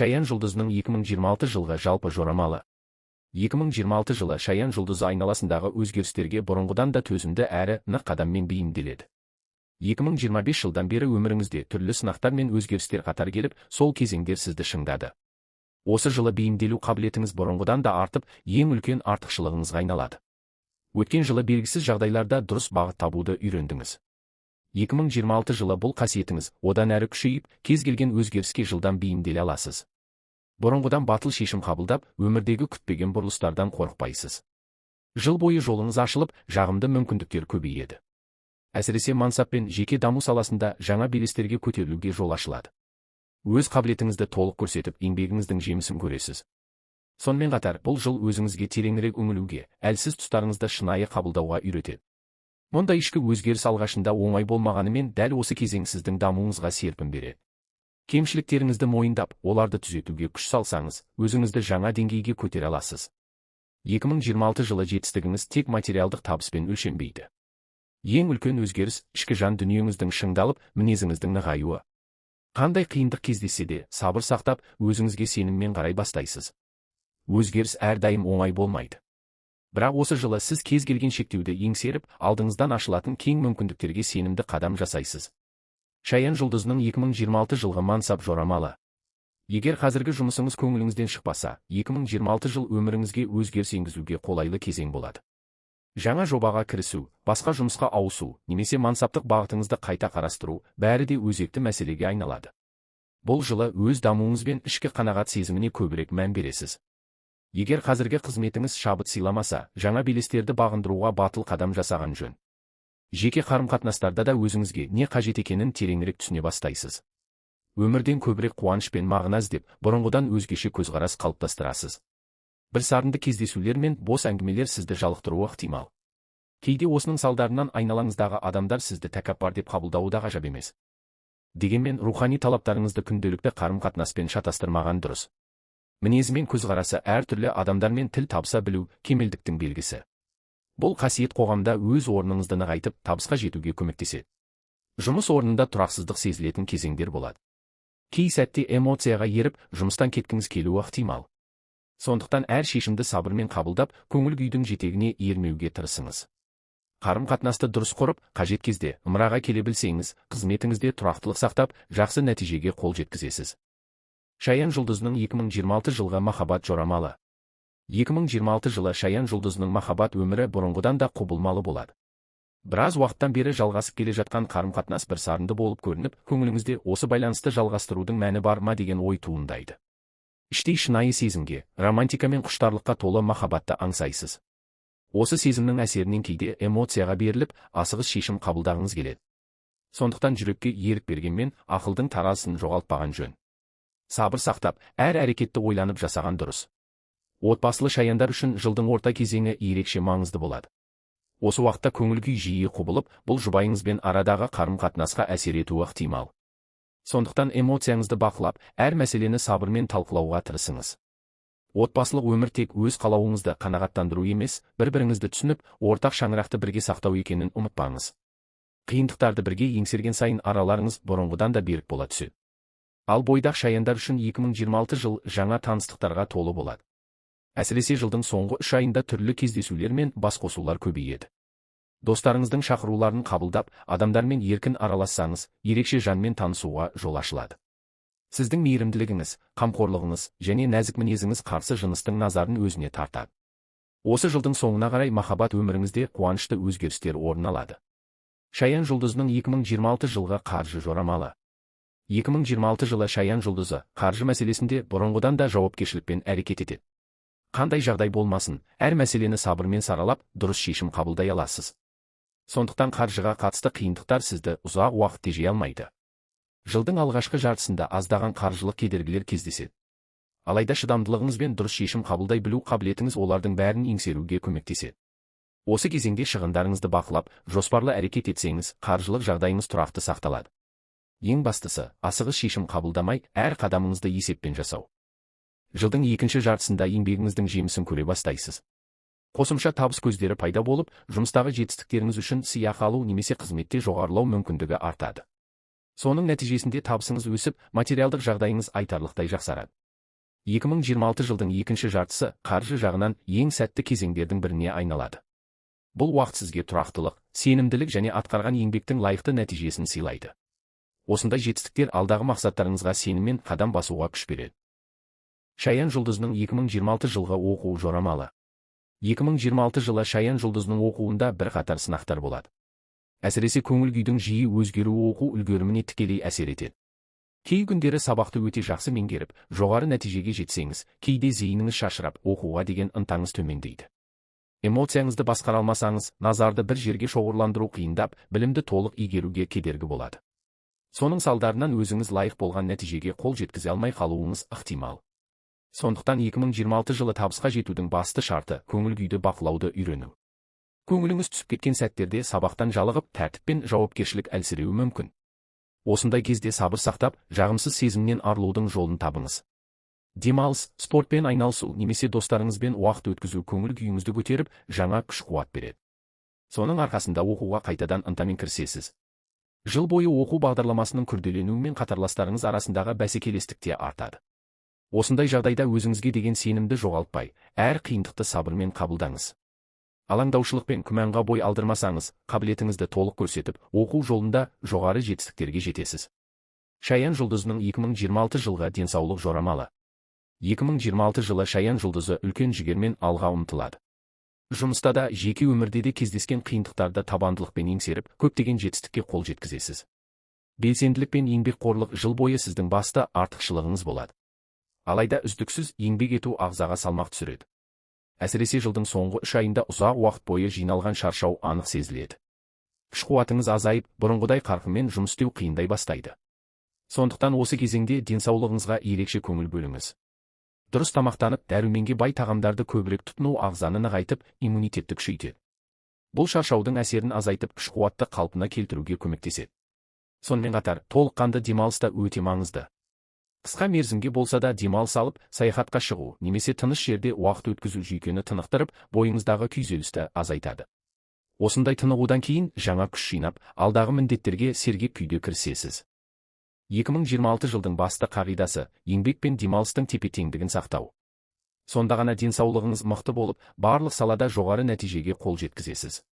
Шаян жұлдызының 2026 жылғы жалпы жорамалы. 2026 жылы Шаян жұлдызы айналасындағы өзгерістерге бұрынғыдан да төзімді әрі нық қадаммен бейімделеді. 2025 жылдан бері өміріңізде түрлі сынақтар мен өзгерістер қатар келіп, сол кезеңдер сізді шыңдады. Осы жылы бейімделу қабілетіңіз бұрынғыдан да артып, ең үлкен артықшылығыңызға айналады. Өткен жылы белгісіз жағдайларда дұрыс бағыт табуды үйрендіңіз. 2026 жылы бұл қасиетіңіз одан әрі күшейіп, кез келген өзгеріске жылдан бейімделе аласыз. Бұрынғыдан батыл шешім қабылдап, өмірдегі күтпеген бұрылыстардан қорықпайсыз. Жыл бойы жолыңыз ашылып, жағымды мүмкіндіктер көбейеді. Әсіресе мансап пен жеке даму саласында жаңа белестерге көтерілуге жол ашылады. Өз қабілетіңізді толық көрсетіп, еңбегіңіздің жемісін көресіз. Сонымен қатар, бұл жыл өзіңізге тереңірек үңілуге, әлсіз тұстарыңызды шынайы қабылдауға үйретеді. Мұндай ішкі өзгеріс алғашында оңай болмағанымен, дәл осы кезең сіздің дамуыңызға серпін береді. Кемшіліктеріңізді мойындап, оларды түзетуге күш салсаңыз, өзіңізді жаңа деңгейге көтере аласыз. 2026 жылы жетістігіңіз тек материалдық табыспен өлшенбейді. Ең үлкен өзгеріс ішкі жан дүниеңіздің шыңдалып, мінезіңіздің нығаюы. Қандай қиындық кездессе де, сабыр сақтап, өзіңізге сеніммен қарай бастайсыз. Өзгеріс әрдайым оңай болмайды. Бірақ осы жылы сіз кез келген шектеуді еңсеріп, алдыңыздан ашылатын кең мүмкіндіктерге сенімді қадам жасайсыз. Шаян жұлдызының 2026 жылғы мансап жорамалы. Егер қазіргі жұмысыңыз көңіліңізден шықпаса, 2026 жыл өміріңізге өзгеріс енгізуге қолайлы кезең болады. Жаңа жобаға кірісу, басқа жұмысқа ауысу, немесе мансаптық бағытыңызды қайта қарастыру, бәрі де өзекті мәселеге айналады. Бұл жылы өз дамуыңыз бен ішкі қанағат сезіміне көбірек мән бересіз. Егер қазіргі қызметіңіз шабыт сыйламаса, жаңа белестерді бағындыруға батыл қадам жасаған жөн. Жеке қарым-қатынастарда да өзіңізге не қажет екенін тереңірек түсіне бастайсыз. Өмірден көбірек қуаныш пен мағына іздеп, бұрынғыдан өзгеше көзқарас қалыптастырасыз. Бір сарынды кездесулер мен бос әңгімелер сізді жалықтыруы ықтимал. Кейде осының салдарынан айналаңыздағы адамдар сізді тәкаппар деп қабылдауы да ғажап емес. Дегенмен рухани талаптарыңызды күнделікті қарым-қатынаспен шатастырмаған дұрыс. Мінезі мен көзқарасы әртүрлі адамдармен тіл табыса білу кемелдіктің белгісі. Бұл қасиет қоғамда өз орныңызды нығайтып, табысқа жетуге көмектеседі. Жұмыс орнында тұрақсыздық сезілетін кезеңдер болады. Кей сәтте эмоцияға еріп, жұмыстан кеткіңіз келуі ықтимал. Сондықтан әр шешімді сабырмен қабылдап, көңіл-күйдің жетегіне ермеуге тырысыңыз. Қарым-қатынасты дұрыс құрып, қажет кезде ымыраға келе білсеңіз, қызметіңізде тұрақтылық сақтап, жақсы нәтижеге қол жеткізесіз. Шаян жұлдызының 2026 жылғы махаббат жорамалы. 2026 жылы Шаян жұлдызының махаббат өмірі бұрынғыдан да құбылмалы болады. Біраз уақыттан бері жалғасып келе жатқан қарым-қатынас бір сарынды болып көрініп, көңіліңізде осы байланысты жалғастырудың мәні бар ма деген ой туындайды. Іштей шынайы сезімге, романтика мен құштарлыққа толы махаббатты аңсайсыз. Осы сезімнің әсерінен кейде эмоцияға беріліп, асығыс шешім қабылдағыңыз келеді. Сондықтан жүрекке ерік бергенмен ақылдың таразысын жоғалтпаған жөн. Сабыр сақтап, әр әрекетті ойланып жасаған дұрыс. Отбасылы шаяндар үшін жылдың орта кезеңі ерекше маңызды болады. Осы уақытта көңіл-күй жиі құбылып, бұл жұбайыңызбен арадағы қарым-қатынасқа әсер етуі ықтимал. Сондықтан эмоцияңызды бақылап, әр мәселені сабырмен талқылауға тырысыңыз. Отбасылық өмір тек өз қалауыңызды қанағаттандыру емес, бір-біріңізді түсініп, ортақ шаңырақты бірге сақтау екенін ұмытпаңыз. Қиындықтарды бірге еңсерген сайын араларыңыз бұрынғыдан да берік бола түседі. Ал бойдақ шаяндар үшін 2026 жыл жаңа таныстықтарға толы болады. Әсіресе жылдың соңғы 3 айында түрлі кездесулер мен басқосулар көбейеді. Достарыңыздың шақыруларын қабылдап, адамдармен еркін аралассаңыз, ерекше жанмен танысуға жол ашылады. Сіздің мейірімділігіңіз, қамқорлығыңыз және нәзік мінезіңіз қарсы жыныстың назарын өзіне тартады. Осы жылдың соңына қарай махаббат өміріңізде қуанышты өзгерістер орын алады. Шаян жұлдызының 2026 жылғы қаржы жорамалы. 2026 жылы Шаян жұлдызы қаржы мәселесінде бұрынғыдан да жауапкершілікпен әрекет етеді. Қандай жағдай болмасын, әр мәселені сабырмен саралап, дұрыс шешім қабылдай аласыз. Сондықтан қаржыға қатысты қиындықтар сізді ұзақ уақыт тежей алмайды. Жылдың алғашқы жартысында аздаған қаржылық кедергілер кездеседі. Алайда шыдамдылығыңыз бен дұрыс шешім қабылдай білу қабілетіңіз олардың бәрін еңсеруге көмектеседі. Осы кезеңде шығындарыңызды бақылап, жоспарлы әрекет етсеңіз, қаржылық жағдайыңыз тұрақты сақталады. Ең бастысы, асығыс шешім қабылдамай, әр қадамыңызды есеппен жасау. Жылдың екінші жартысында еңбегіңіздің жемісін көре бастайсыз. Қосымша табыс көздері пайда болып, жұмыстағы жетістіктеріңіз үшін сыйақы алу немесе қызметте жоғарылау мүмкіндігі артады. Соның нәтижесінде табысыңыз өсіп, материалдық жағдайыңыз айтарлықтай жақсарады. 2026 жылдың екінші жартысы қаржы жағынан ең сәтті кезеңдердің біріне айналады. Бұл уақыт сізге тұрақтылық, сенімділік және атқарған еңбектің лайықты нәтижесін сыйлайды. Осындай жетістіктер алдағы мақсаттарыңызға сеніммен қадам басуға күш береді. Шаян жұлдызының 2026 жылғы оқу жорамалы. 2026 жылы Шаян жұлдызының оқуында бірқатар сынақтар болады. Әсіресе көңіл күйдің жиі өзгеруі оқу үлгеріміне тікелей әсер етеді. Кей күндері сабақты өте жақсы меңгеріп, жоғары нәтижеге жетсеңіз, кейде зейініңіз шашырап, оқуға деген ынтаңыз төмендейді. Эмоцияңызды басқара алмасаңыз, назарды бір жерге шоғырландыру қиындап, білімді толық игеруге кедергі болады. Соның салдарынан өзіңіз лайық болған нәтижеге қол жеткізе алмай қалуыңыз ықтимал. Сондықтан 2026 жылы табысқа жетудің басты шарты көңіл күйді бақылауды үйрену. Көңіліңіз түсіп кеткен сәттерде сабақтан жалығып, тәртіп пен жауапкершілік әлсіреуі мүмкін. Осындай кезде сабыр сақтап, жағымсыз сезімнен арылудың жолын табыңыз. Демалыс, спортпен айналысу немесе достарыңызбен уақыт өткізу көңіл күйіңізді көтеріп, жаңа күш-қуат береді. Соның арқасында оқуға қайтадан ынтамен кірісесіз. Жыл бойы оқу бағдарламасының күрделенуімен қатарластарыңыз арасындағы бәсекелестік те артады. Осындай жағдайда өзіңізге деген сенімді жоғалтпай, әр қиындықты сабырмен қабылдаңыз. Алаңдаушылық пен күмәнға бой алдырмасаңыз, қабілетіңізді толық көрсетіп, оқу жолында жоғары жетістіктерге жетесіз. Шаян жұлдызының 2026 жылға денсаулық жорамалы. 2026 жылы Шаян жұлдызы үлкен жігермен алға ұмтылады. Жұмыста да, жеке өмірде де кездескен қиындықтарды табандылықпен еңсеріп, көптеген жетістікке қол жеткізесіз. Белсенділік пен еңбекқорлық жыл бойы сіздің басты артықшылығыңыз болады. Алайда үздіксіз еңбек ету ағзаға салмақ түсіреді. Әсіресе жылдың соңғы 3 айында ұзақ уақыт бойы жиналған шаршау анық сезіледі. Күш-қуатыңыз азайып, бұрынғыдай қарқынмен жұмыс істеу қиындай бастайды. Сондықтан осы кезеңде денсаулығыңызға ерекше көңіл бөліңіз. Дұрыс тамақтанып, дәруменге бай тағамдарды көбірек тұтыну ағзаны нығайтып, иммунитетті күшейтеді. Бұл шаршаудың әсерін азайтып, күш-қуатты қалпына келтіруге көмектеседі. Сонымен қатар, толыққанды демалыс та өте маңызды. Қысқа мерзімге болса да демалыс алып, саяхатқа шығу немесе тыныш жерде уақыт өткізу жүйкені тынықтырып, бойыңыздағы күйзелісті азайтады. Осындай тынығудан кейін жаңа күш жинап, алдағы міндеттерге сергек күйде кірісесіз. 2026 жылдың басты қағидасы еңбек пен демалыстың тепе-теңдігін сақтау. Сонда ғана денсаулығыңыз мықты болып, барлық салада жоғары нәтижеге қол жеткізесіз.